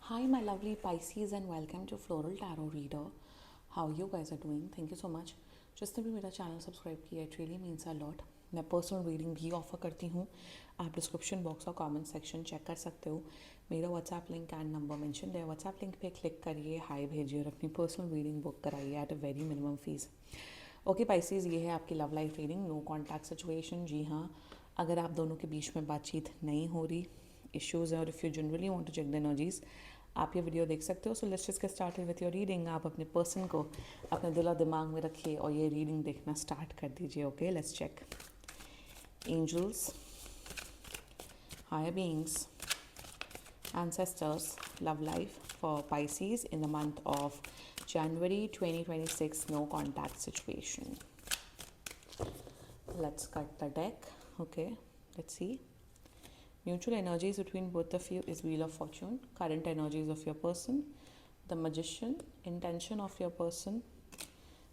Hi, my lovely Pisces, and welcome to Floral Tarot Reader. How you guys are doing? Thank you so much. जिसने भी मेरा channel subscribe किया, it really means a lot. मैं personal reading भी offer करती हूँ. आप description box और कमेंट सेक्शन चेक कर सकते हो. मेरा WhatsApp link and number mention है. व्हाट्सएप लिंक पे क्लिक करिए, हाई भेजिए और अपनी पर्सनल रीडिंग बुक कराइए at a very minimum fees. Okay Pisces, ये है आपकी love life reading. No contact situation. जी हाँ, अगर आप दोनों के बीच में बातचीत नहीं हो रही, इश्यूज़ हैं, और if you generally want to check the energies, आप ये वीडियो देख सकते हो. So let's just get started with your reading. आप अपने पर्सन को अपने दिल और दिमाग में रखिए और ये रीडिंग देखना स्टार्ट कर दीजिए. Okay, let's check. Angels, higher beings, ancestors, love life for Pisces in the month of January 2026. No contact situation. Let's cut the deck. Okay, let's see. Mutual energies between both of you is Wheel of Fortune. Current energies of your person, the Magician. Intention of your person,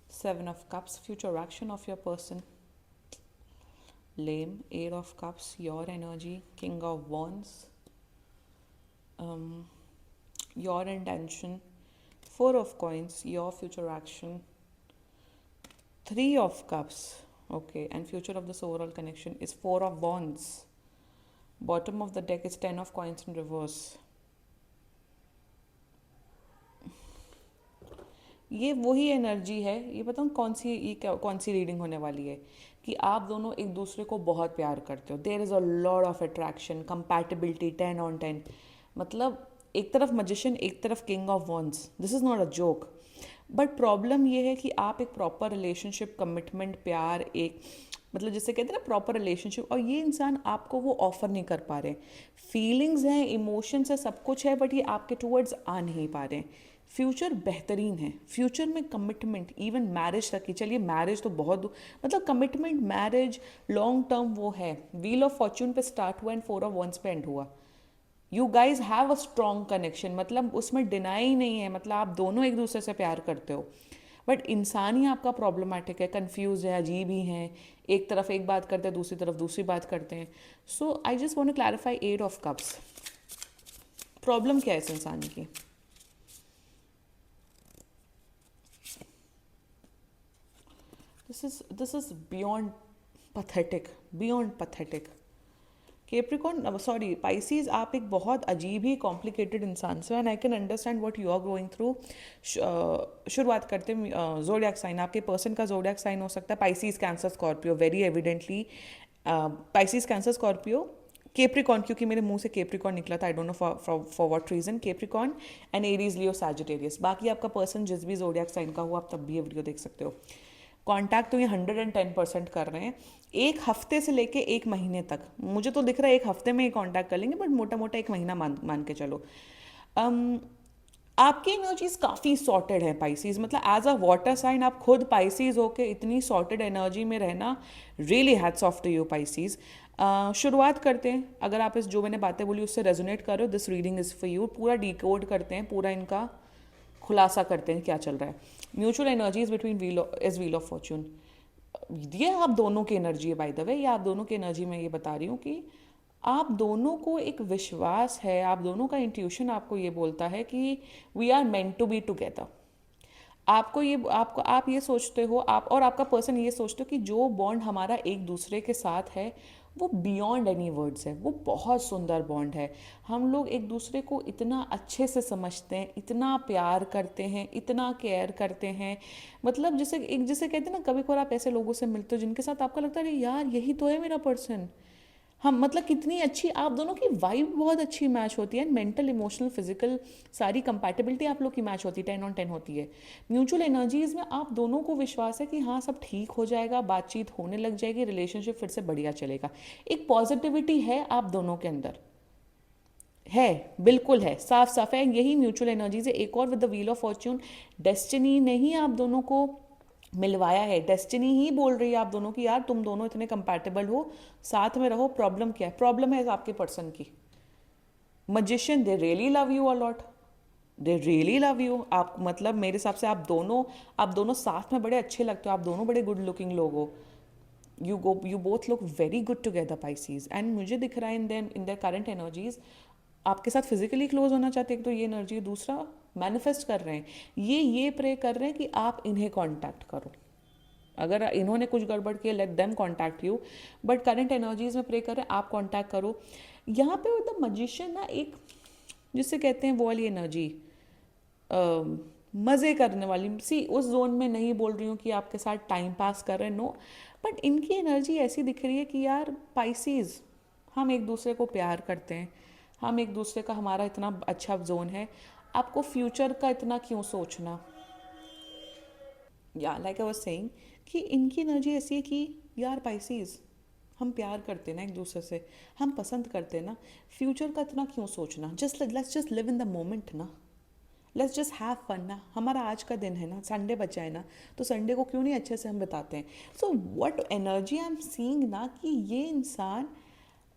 Seven of Cups. Future action of your person, Lame. Eight of Cups, your energy. King of Wands, your intention. Four of Coins, your future action. Three of Cups. Okay, and future of this overall connection is Four of Wands. Bottom of the deck is Ten of Coins in reverse. ये वही energy है. ये बताऊँ कौन सी reading होने वाली है कि आप दोनों एक दूसरे को बहुत प्यार करते हो. There is a lot of attraction, compatibility 10/10. मतलब एक तरफ मजिशियन, एक तरफ king of wands. This is not a joke. But problem ये है कि आप एक प्रॉपर रिलेशनशिप, कमिटमेंट, प्यार, एक मतलब जिसे कहते हैं ना प्रॉपर रिलेशनशिप, और ये इंसान आपको वो ऑफर नहीं कर पा रहे. फीलिंग्स हैं, इमोशंस है, सब कुछ है, बट ये आपके टूवर्ड्स आ नहीं पा रहे. फ्यूचर बेहतरीन है. फ्यूचर में कमिटमेंट, इवन मैरिज तक की. चलिए मैरिज तो बहुत मतलब कमिटमेंट, मैरिज, लॉन्ग टर्म वो है. व्हील ऑफ फॉर्च्यून पे स्टार्ट हुआ एंड फोर ऑफ वंस पे एंड हुआ. You guys have a strong connection. मतलब उसमें डिनाई ही नहीं है. मतलब आप दोनों एक दूसरे से प्यार करते हो, बट इंसान ही आपका प्रॉब्लमेटिक है, कंफ्यूज है, अजीब ही है. एक तरफ एक बात करते हैं, दूसरी तरफ दूसरी बात करते हैं. So I just want to clarify. Eight of cups, problem क्या है इस इंसान की? This is beyond pathetic, beyond pathetic. Capricorn, sorry Pisces, आप एक बहुत अजीब ही कॉम्प्लिकेटेड इंसान से, and I can understand what you are going through. शुरुआत करते हैं जोडियाक साइन. आपके पर्सन का जोडियाक साइन हो सकता है Pisces, Cancer, Scorpio. Very evidently Pisces, Cancer, Scorpio, Capricorn, क्योंकि मेरे मुंह से केप्रिकॉन निकला था. I don't know for what reason. Capricorn and Aries, Leo, Sagittarius. बाकी आपका पर्सन जिस भी जोडियाक साइन का हो, आप तब भी ये वीडियो देख सकते हो. कॉन्टैक्ट तो ये 110% कर रहे हैं. एक हफ्ते से लेके एक महीने तक, मुझे तो दिख रहा है एक हफ्ते में ही कॉन्टैक्ट कर लेंगे, बट मोटा मोटा एक महीना मान के चलो. आपकी एनर्जीज काफ़ी सॉर्टेड है पाइसीज. मतलब एज अ वाटर साइन आप खुद पाइसीज होके इतनी सॉर्टेड एनर्जी में रहना, really hats off to you Pisces. शुरुआत करते हैं. अगर आप इस जो मैंने बातें बोली उससे रेजोनेट करो, this reading is for you. पूरा डिकोड करते हैं, पूरा इनका खुलासा करते हैं क्या चल रहा है. Mutual energies between wheel of Fortune. ये आप दोनों की एनर्जी है बाय द वे. ये आप दोनों की एनर्जी में ये बता रही हूँ कि आप दोनों को एक विश्वास है, आप दोनों का इंट्यूशन आपको ये बोलता है कि we are meant to be together. आप ये सोचते हो, आप और आपका पर्सन ये सोचते हो कि जो बॉन्ड हमारा एक दूसरे के साथ है वो बियॉन्ड एनी वर्ड्स है. वो बहुत सुंदर बॉन्ड है. हम लोग एक दूसरे को इतना अच्छे से समझते हैं, इतना प्यार करते हैं, इतना केयर करते हैं. मतलब जैसे कहते हैं ना, कभी कभार आप ऐसे लोगों से मिलते हो जिनके साथ आपका लगता है यार यही तो है मेरा पर्सन. हम मतलब कितनी अच्छी आप दोनों की वाइब बहुत अच्छी मैच होती है. मेंटल, इमोशनल, फिजिकल सारी कंपैटिबिलिटी आप लोग की मैच होती है. 10/10 होती है. म्यूचुअल एनर्जीज में आप दोनों को विश्वास है कि हाँ सब ठीक हो जाएगा, बातचीत होने लग जाएगी, रिलेशनशिप फिर से बढ़िया चलेगा. एक पॉजिटिविटी है आप दोनों के अंदर, है, बिल्कुल है, साफ साफ है. यही म्यूचुअल एनर्जीज है. एक और with the wheel of Fortune, destiny ने ही आप दोनों को मिलवाया है. डेस्टिनी ही बोल रही है आप दोनों की यार तुम दोनों इतने कंपैटिबल हो, साथ में रहो. प्रॉब्लम क्या है? प्रॉब्लम है आपके पर्सन की. Magician, they really love you a lot. They really love you. आप मतलब मेरे हिसाब से आप दोनों साथ में बड़े अच्छे लगते हो. आप दोनों बड़े गुड लुकिंग लोग हो. You both look very good together Pisces. And मुझे दिख रहा है इन देयर करंट एनर्जीज आपके साथ फिजिकली क्लोज होना चाहते हैं, एक तो ये एनर्जी, दूसरा मैनिफेस्ट कर रहे हैं, ये प्रे कर रहे हैं कि आप इन्हें कांटेक्ट करो। अगर इन्होंने कुछ गड़बड़ किया, let them contact you, but current energies में प्रे कर रहे हैं आप कांटेक्ट करो। यहाँ पे द मजिशियन ना एक, जिससे कहते हैं वो वाली एनर्जी, मज़े करने वाली सी, उस जोन में नहीं बोल रही हूँ कि आपके साथ टाइम पास कर रहे हैं, नो, बट इनकी एनर्जी ऐसी दिख रही है कि यार पाइसीज, हम एक दूसरे को प्यार करते हैं, हम एक दूसरे का, हमारा इतना अच्छा जोन है, आपको फ्यूचर का इतना क्यों सोचना। या लाइक आई वाज सेइंग कि इनकी एनर्जी ऐसी है कि यार पाइसीज, हम प्यार करते हैं ना एक दूसरे से, हम पसंद करते हैं ना, फ्यूचर का इतना क्यों सोचना, just let's just live in the moment ना, लेट्स जस्ट हैव फन ना, हमारा आज का दिन है ना, संडे बचा है ना, तो संडे को क्यों नहीं अच्छे से हम बिताते हैं। So what energy I am seeing ना, कि ये इंसान,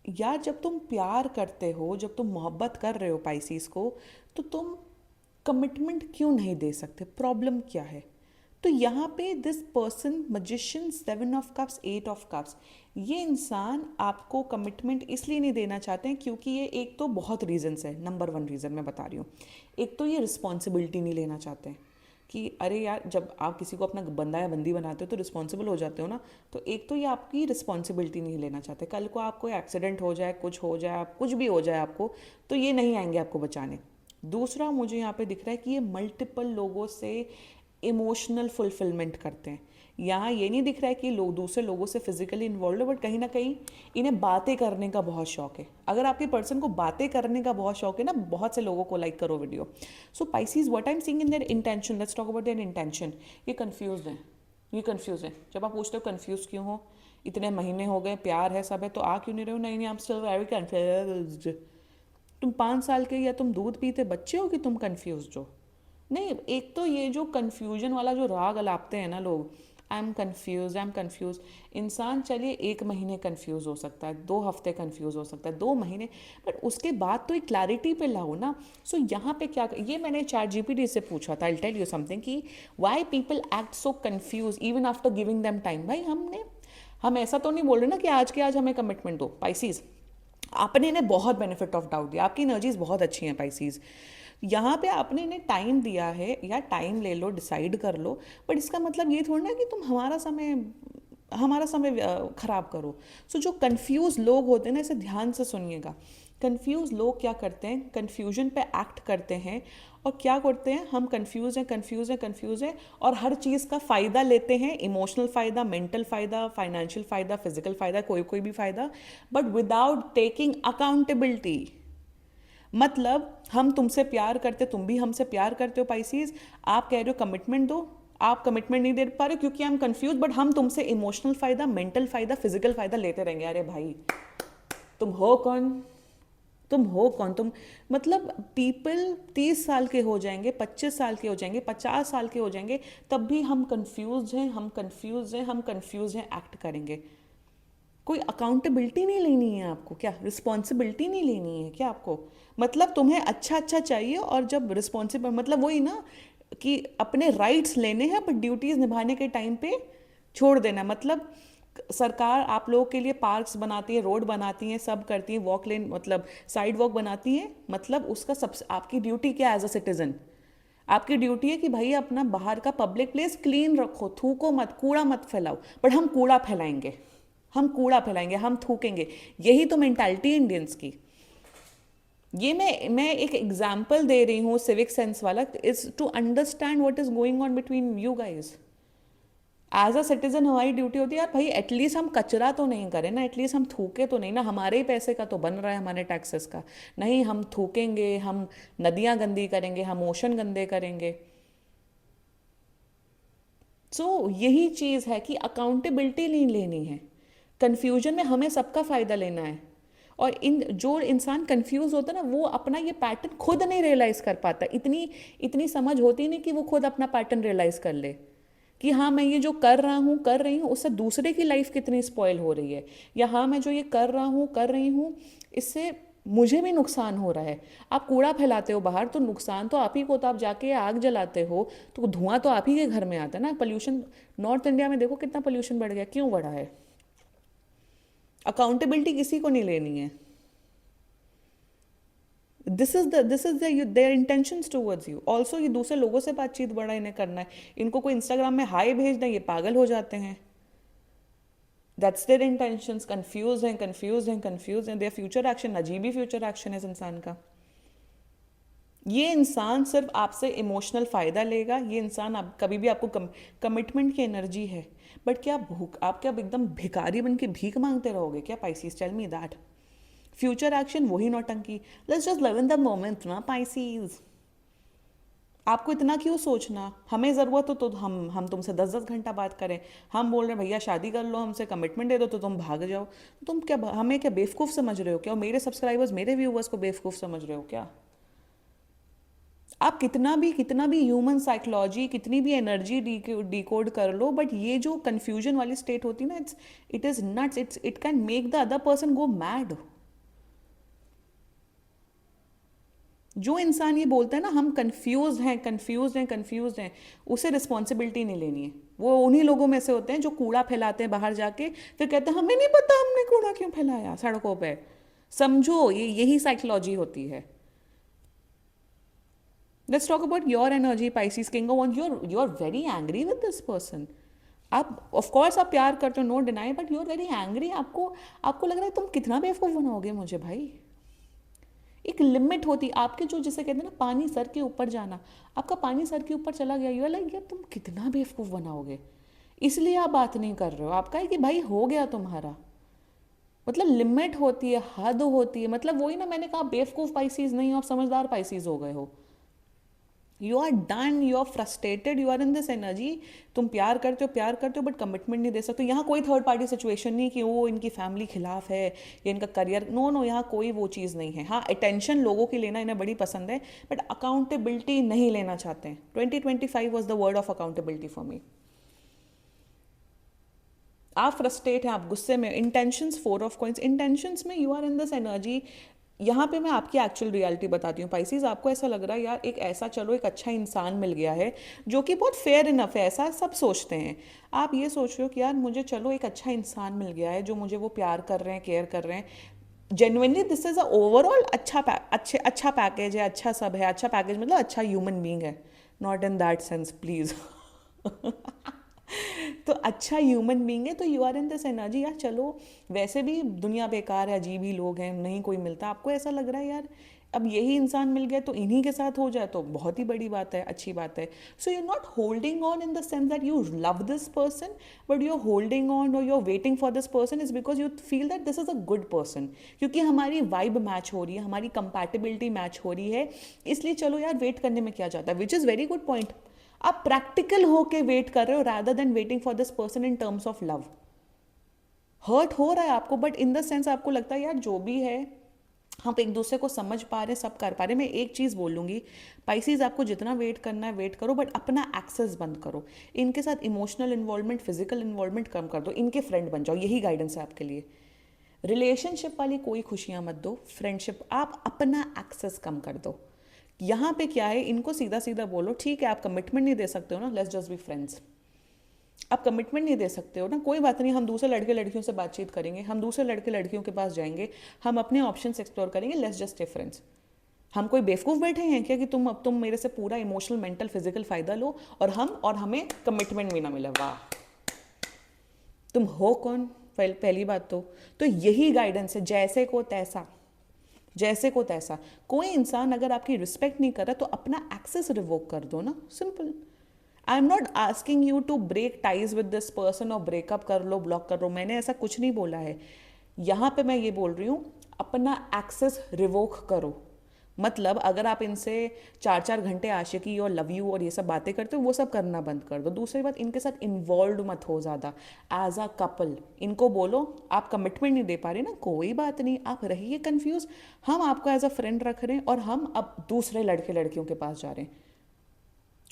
यार जब तुम प्यार करते हो, जब तुम मोहब्बत कर रहे हो पाइसीस को, तो तुम कमिटमेंट क्यों नहीं दे सकते, प्रॉब्लम क्या है। तो यहाँ पे this person magician, 7 of cups, 8 of cups, ये इंसान आपको कमिटमेंट इसलिए नहीं देना चाहते हैं क्योंकि ये, एक तो बहुत रीजंस है, नंबर 1 रीज़न मैं बता रही हूँ, एक तो ये रिस्पॉन्सिबिलिटी नहीं लेना चाहते हैं कि अरे यार, जब आप किसी को अपना बंदा या बंदी बनाते हो तो रिस्पॉन्सिबल हो जाते हो ना, तो एक तो ये आपकी रिस्पॉन्सिबिलिटी नहीं लेना चाहते, कल को आपको एक्सीडेंट हो जाए, कुछ हो जाए, आप कुछ भी हो जाए आपको, तो ये नहीं आएंगे आपको बचाने। दूसरा मुझे यहाँ पे दिख रहा है कि ये मल्टीपल लोगों से इमोशनल फुलफिलमेंट करते हैं। यहाँ ये नहीं दिख रहा है कि लोग दूसरे लोगों से फिजिकली इन्वॉल्व है, बट कहीं ना कहीं इन्हें बातें करने का बहुत शौक है। अगर आपके पर्सन को बातें करने का बहुत शौक है ना, बहुत से लोगों को लाइक करो video. So Pisces, what I am seeing in their intention, let's talk about their intention. ये कन्फ्यूज है, ये कन्फ्यूज है। जब आप पूछते हो कन्फ्यूज क्यों हो, इतने महीने हो गए, प्यार है, सब है, तो आ क्यों नहीं रहे हो, नहीं I am still very confused. तुम 5 साल के या तुम दूध पीते बच्चे हो कि तुम कन्फ्यूज हो। नहीं, एक तो ये जो कन्फ्यूजन वाला जो राग अलापते हैं ना लोग, I am confuse, I am confuse. इंसान चलिए 1 महीने कन्फ्यूज हो सकता है, 2 हफ्ते कन्फ्यूज हो सकता है, 2 महीने, बट उसके बाद तो एक क्लैरिटी पे लाओ ना। सो यहाँ पे क्या, ये मैंने चैट जीपीटी से पूछा था, आई टेल यू समथिंग, कि why people act so confuse even after giving them time. भाई हम ऐसा तो नहीं बोल रहे ना कि आज के आज हमें कमिटमेंट दो। पाइसीज, आपने इन्हें बहुत बेनिफिट ऑफ डाउट दिया, आपकी एनर्जीज बहुत अच्छी हैं पाइसीज, यहाँ पे आपने इन्हें टाइम दिया है, या टाइम ले लो, डिसाइड कर लो, बट इसका मतलब ये थोड़ा ना कि तुम हमारा समय खराब करो। सो जो कंफ्यूज लोग होते हैं ना, इसे ध्यान से सुनिएगा। कंफ्यूज लोग क्या करते हैं, कंफ्यूजन पे एक्ट करते हैं, और क्या करते हैं, हम कंफ्यूज हैं, कंफ्यूज हैं, कंफ्यूज हैं, और हर चीज़ का फ़ायदा लेते हैं, इमोशनल फ़ायदा, मेंटल फ़ायदा, फाइनेंशियल फ़ायदा, फिजिकल फ़ायदा, कोई कोई भी फ़ायदा, बट विदाउट टेकिंग अकाउंटेबिलिटी। मतलब हम तुमसे प्यार करते, तुम भी हमसे प्यार करते हो पाइसीज, आप कह रहे हो कमिटमेंट दो, आप कमिटमेंट नहीं दे पा रहे क्योंकि आई एम कंफ्यूज, बट हम तुमसे इमोशनल फायदा, मेंटल फायदा, फिजिकल फायदा लेते रहेंगे। अरे भाई, तुम हो कौन, तुम हो कौन तुम, मतलब पीपल 30 साल के हो जाएंगे, 25 साल के हो जाएंगे, 50 साल के हो जाएंगे, तब भी हम कंफ्यूज हैं, हम कंफ्यूज हैं, हम कंफ्यूज हैं, एक्ट करेंगे। कोई अकाउंटेबिलिटी नहीं लेनी है आपको क्या, रिस्पॉन्सिबिलिटी नहीं लेनी है क्या आपको, मतलब तुम्हें अच्छा अच्छा चाहिए, और जब रिस्पॉन्सिबल, मतलब वही ना कि अपने राइट्स लेने हैं बट ड्यूटीज़ निभाने के टाइम पे छोड़ देना। मतलब सरकार आप लोगों के लिए पार्क्स बनाती है, रोड बनाती है, सब करती है, वॉक लेन, मतलब साइड वॉक बनाती है, मतलब उसका सबसे आपकी ड्यूटी क्या एज अ सिटीजन, आपकी ड्यूटी है कि भाई अपना बाहर का पब्लिक प्लेस क्लीन रखो, थूको मत, कूड़ा मत फैलाओ, बट हम कूड़ा फैलाएंगे, हम कूड़ा फैलाएंगे, हम थूकेंगे। यही तो मेंटालिटी इंडियंस की। ये मैं एक एग्जाम्पल दे रही हूँ सिविक सेंस वाला, is to understand what is going on between you guys. As a citizen हमारी ड्यूटी होती है यार भाई, एटलीस्ट हम कचरा तो नहीं करें ना, एटलीस्ट हम थूके तो नहीं ना, हमारे ही पैसे का तो बन रहा है, हमारे टैक्सेस का। नहीं, हम थूकेंगे, हम नदियाँ गंदी करेंगे, हम ओशन गंदे करेंगे। यही चीज़ है कि अकाउंटेबिलिटी नहीं लेनी है, कन्फ्यूजन में हमें सबका फ़ायदा लेना है। और इन जो इंसान कंफ्यूज होता है ना, वो अपना ये पैटर्न खुद नहीं रियलाइज़ कर पाता, इतनी इतनी समझ होती नहीं कि वो खुद अपना पैटर्न रियलाइज़ कर ले कि हाँ मैं ये जो कर रहा हूँ, कर रही हूँ, उससे दूसरे की लाइफ कितनी स्पॉइल हो रही है, या हाँ मैं जो ये कर रहा हूँ, कर रही हूँ, इससे मुझे भी नुकसान हो रहा है। आप कूड़ा फैलाते हो बाहर, तो नुकसान तो आप ही को, तो आप जाके आग जलाते हो तो धुआं तो आप ही के घर में आता है ना। पोल्यूशन, नॉर्थ इंडिया में देखो कितना पोल्यूशन बढ़ गया, क्यों बढ़ा है। अकाउंटेबिलिटी किसी को नहीं लेनी है। This is their intentions towards you also. ये दूसरे लोगों से बातचीत बड़ा इन्हें करना है, इनको कोई इंस्टाग्राम में हाई भेजना है, ये पागल हो जाते हैं। That's their intentions. कंफ्यूज हैं देयर फ्यूचर एक्शन, अजीब ही फ्यूचर एक्शन है इस इंसान का। ये इंसान सिर्फ आपसे इमोशनल फ़ायदा लेगा, ये इंसान आप कभी भी आपको कमिटमेंट की एनर्जी है, बट क्या भूख आप क्या एकदम भिखारी बन के भीख मांगते रहोगे क्या Pisces? Tell me that. Future action वही नौटंकी। Let's just live in the moment ना पाइसीज। आपको इतना क्यों सोचना? हमें ज़रूरत हो तो हम तुमसे 10-10 घंटा बात करें। हम बोल रहे हैं भैया शादी कर लो हमसे, कमिटमेंट दे दो, तो तुम भाग जाओ। तुम क्या हमें क्या बेवकूफ़ समझ रहे हो क्या? और मेरे सब्सक्राइबर्स मेरे व्यूवर्स को बेवकूफ़ समझ रहे हो क्या? आप कितना भी ह्यूमन साइकोलॉजी, कितनी भी एनर्जी डिकोड कर लो, बट ये जो कन्फ्यूजन वाली स्टेट होती है ना, it is nuts, it can make the other person go mad. जो इंसान ये बोलता है ना हम कंफ्यूज हैं, उसे रिस्पॉन्सिबिलिटी नहीं लेनी है। वो उन्हीं लोगों में से होते हैं जो कूड़ा फैलाते हैं बाहर जाके, फिर कहते हैं हमें नहीं पता हमने कूड़ा क्यों फैलाया सड़कों पे। समझो ये यही साइकोलॉजी होती है। Let's talk about your energy, Pisces King of Wands. You're very angry with this person. आप ऑफ कोर्स आप प्यार करते हो, no deny, but you are very angry. आपको आपको लग रहा है तुम कितना बेवकूफ़ बनाओगे मुझे भाई। एक लिमिट होती आपके, जो जिसे कहते हैं ना पानी सर के ऊपर जाना, आपका पानी सर के ऊपर चला गया, यू आर लाइक यार तुम कितना बेवकूफ़ बनाओगे, इसलिए आप बात नहीं कर रहे हो। आपका है कि भाई हो गया तुम्हारा, मतलब लिमिट होती है, हद होती है। मतलब वही ना मैंने कहा, बेवकूफ़ पाइसीज नहीं हो आप, समझदार पाइसीज हो गए हो। You are done, you are frustrated, you are in this energy. तुम प्यार करते हो बट कमिटमेंट नहीं दे सकते। यहाँ कोई थर्ड पार्टी सिचुएशन नहीं कि वो इनकी फैमिली खिलाफ है या इनका करियर, नो नो, यहाँ कोई वो चीज़ नहीं है। हाँ अटेंशन लोगों की लेना इन्हें बड़ी पसंद है, बट अकाउंटेबिलिटी नहीं लेना चाहते हैं। 2025 was the word of accountability for me. आप फ्रस्ट्रेट हैं, आप गुस्से में। इंटेंशंस, 4 ऑफ कॉइंस, इंटेंशंस में you are in this energy. यहाँ पे मैं आपकी एक्चुअल रियलिटी बताती हूँ पाइसीज। आपको ऐसा लग रहा है यार एक ऐसा, चलो एक अच्छा इंसान मिल गया है जो कि बहुत फेयर इनफ है, ऐसा सब सोचते हैं। आप ये सोच रहे हो कि यार मुझे चलो एक अच्छा इंसान मिल गया है जो मुझे वो प्यार कर रहे हैं, केयर कर रहे हैं। Genuinely this is a overall अच्छा पैकेज है, अच्छा सब है। अच्छा पैकेज मतलब अच्छा ह्यूमन बींग है, not in that sense please. तो अच्छा ह्यूमन बींग है, तो you are in this energy यार चलो वैसे भी दुनिया बेकार है, अजीब ही लोग हैं, नहीं कोई मिलता। आपको ऐसा लग रहा है यार अब यही इंसान मिल गया तो इन्हीं के साथ हो जाए तो बहुत ही बड़ी बात है, अच्छी बात है। So you not holding on in the sense that you love this person, but you are holding on और you are waiting for this person is because you feel that this is a good person, क्योंकि हमारी vibe match हो रही है, हमारी compatibility match हो रही है, इसलिए चलो यार वेट करने में क्या जाता है, which is very good point. आप प्रैक्टिकल होके वेट कर रहे हो rather than waiting for this person in terms of love. Hurt हो रहा है आपको, बट इन द सेंस आपको लगता है यार जो भी है हम एक दूसरे को समझ पा रहे हैं, सब कर पा रहे हैं। मैं एक चीज़ बोलूँगी पाइसीज, आपको जितना वेट करना है वेट करो, बट अपना एक्सेस बंद करो। इनके साथ इमोशनल इन्वॉल्वमेंट, फिजिकल इन्वॉल्वमेंट कम कर दो, इनके फ्रेंड बन जाओ, यही गाइडेंस है आपके लिए। रिलेशनशिप वाली कोई खुशियाँ मत दो, फ्रेंडशिप, आप अपना एक्सेस कम कर दो। यहाँ पे क्या है, इनको सीधा सीधा बोलो ठीक है आप कमिटमेंट नहीं दे सकते हो ना, लेट्स जस्ट बी फ्रेंड्स। आप कमिटमेंट नहीं दे सकते हो ना, कोई बात नहीं, हम दूसरे लड़के लड़कियों से बातचीत करेंगे, हम दूसरे लड़के लड़कियों के पास जाएंगे, हम अपने ऑप्शंस एक्सप्लोर करेंगे, लेट्स जस्ट स्टे फ्रेंड्स। हम कोई बेवकूफ़ बैठे हैं क्या कि तुम मेरे से पूरा इमोशनल मेंटल फिजिकल फ़ायदा लो और हमें कमिटमेंट भी ना मिले? वाह, तुम हो कौन? पहली बात तो यही गाइडेंस है, जैसे को तैसा, जैसे को तैसा। कोई इंसान अगर आपकी रिस्पेक्ट नहीं कर रहा तो अपना एक्सेस रिवोक कर दो ना, simple. I am not asking you to break ties with this person और ब्रेकअप कर लो, ब्लॉक कर लो, मैंने ऐसा कुछ नहीं बोला है। यहाँ पे मैं ये बोल रही हूँ अपना एक्सेस रिवोक करो। मतलब अगर आप इनसे 4-4 घंटे आशिकी और लव यू और ये सब बातें करते हो, वो सब करना बंद कर दो। दूसरी बात, इनके साथ इन्वॉल्व मत हो ज़्यादा। एज अ कपल इनको बोलो आप कमिटमेंट नहीं दे पा रहे ना, कोई बात नहीं, आप रहिए कंफ्यूज, हम आपको एज अ फ्रेंड रख रहे हैं और हम अब दूसरे लड़के लड़कियों के पास जा रहे हैं।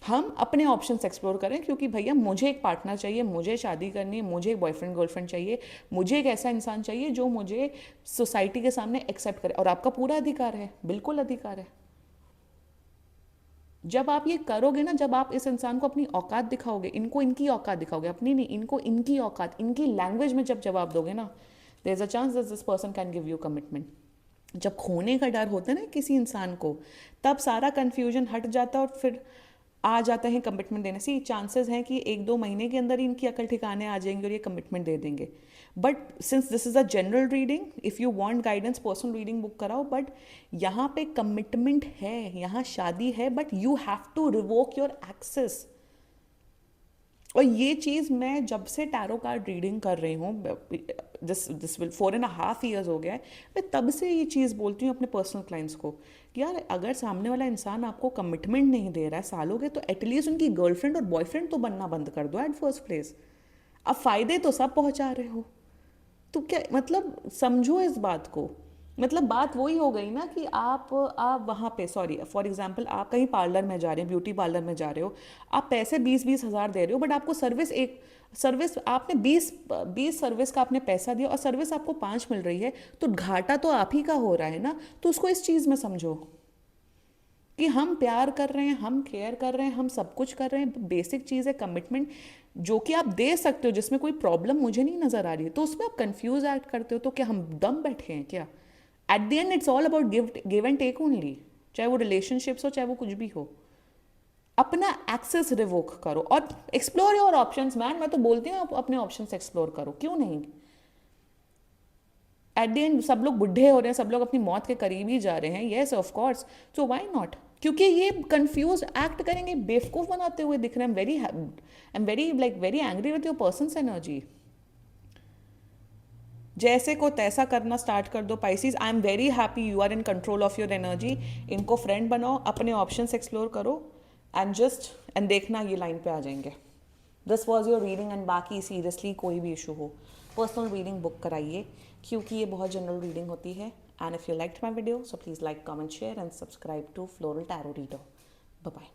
हम अपने ऑप्शंस एक्सप्लोर करें, क्योंकि भैया मुझे एक पार्टनर चाहिए, मुझे शादी करनी है, मुझे एक बॉयफ्रेंड गर्लफ्रेंड चाहिए, मुझे एक ऐसा इंसान चाहिए जो मुझे सोसाइटी के सामने एक्सेप्ट करे। और आपका पूरा अधिकार है, बिल्कुल अधिकार है। जब आप ये करोगे ना, जब आप इस इंसान को अपनी औकात दिखाओगे, इनको इनकी औकात दिखाओगे, अपनी नहीं, इनको इनकी औकात, इनकी लैंग्वेज में जब जवाब दोगे ना, there is a chance that this person can give you commitment. जब खोने का डर होता है ना किसी इंसान को, तब सारा कन्फ्यूजन हट जाता है और फिर आ जाते हैं कमिटमेंट देने से। चांसेस हैं कि 1-2 महीने के अंदर ही इनकी अकल ठिकाने आ जाएंगे और ये कमिटमेंट दे देंगे। But since this is a general reading, if you want guidance personal reading book कराओ, बट यहाँ पे कमिटमेंट है, यहाँ शादी है, but you have to revoke your access. और ये चीज़ मैं जब से टैरो कार्ड रीडिंग कर रही हूँ, दिस विल 4.5 years हो गया है, मैं तब से ये चीज़ बोलती हूँ अपने पर्सनल क्लाइंट्स को कि यार अगर सामने वाला इंसान आपको कमिटमेंट नहीं दे रहा है सालों के, तो एटलीस्ट उनकी गर्लफ्रेंड और बॉयफ्रेंड तो बनना बंद कर दो एट फर्स्ट प्लेस। अब फ़ायदे तो सब पहुँचा रहे हो, तो क्या मतलब, समझो इस बात को। मतलब बात वही हो गई ना कि आप वहाँ पे, सॉरी फॉर एग्जांपल, आप कहीं पार्लर में जा रहे हैं, ब्यूटी पार्लर में जा रहे हो, आप पैसे 20-20 हज़ार दे रहे हो, बट आपको सर्विस आपने 20 सर्विस का आपने पैसा दिया और सर्विस आपको 5 मिल रही है, तो घाटा तो आप ही का हो रहा है ना। तो उसको इस चीज़ में समझो कि हम प्यार कर रहे हैं, हम केयर कर रहे हैं, हम सब कुछ कर रहे हैं। बेसिक चीज़ है कमिटमेंट, जो कि आप दे सकते हो, जिसमें कोई प्रॉब्लम मुझे नहीं नज़र आ रही है, तो उसमें आप कंफ्यूज एक्ट करते हो, तो क्या हम दम बैठे हैं क्या? At the end it's all about give and take only, चाहे वो रिलेशनशिप्स हो, चाहे वो कुछ भी हो। अपना एक्सेस रिवोक करो और एक्सप्लोर योर ऑप्शंस मैन। मैं तो बोलती हूँ आप अपने ऑप्शंस एक्सप्लोर करो, क्यों नहीं? एट द एंड सब लोग बुढ़े हो रहे हैं, सब लोग अपनी मौत के करीब ही जा रहे हैं, yes of course, so why not? क्योंकि ये कंफ्यूज एक्ट करेंगे, बेवकूफ़ बनाते हुए दिख रहे हैं। I am very like very angry with your person's energy. जैसे को तैसा करना स्टार्ट कर दो Pisces. I am very happy you are in control of your energy. इनको फ्रेंड बनाओ, अपने ऑप्शंस एक्सप्लोर करो एंड देखना ये लाइन पे आ जाएंगे। This was your reading, and बाकी सीरियसली कोई भी इशू हो पर्सनल रीडिंग बुक कराइए, क्योंकि ये बहुत जनरल रीडिंग होती है। And if you liked my video, so please like, comment, share and subscribe to Floral Tarot Reader. Bye bye.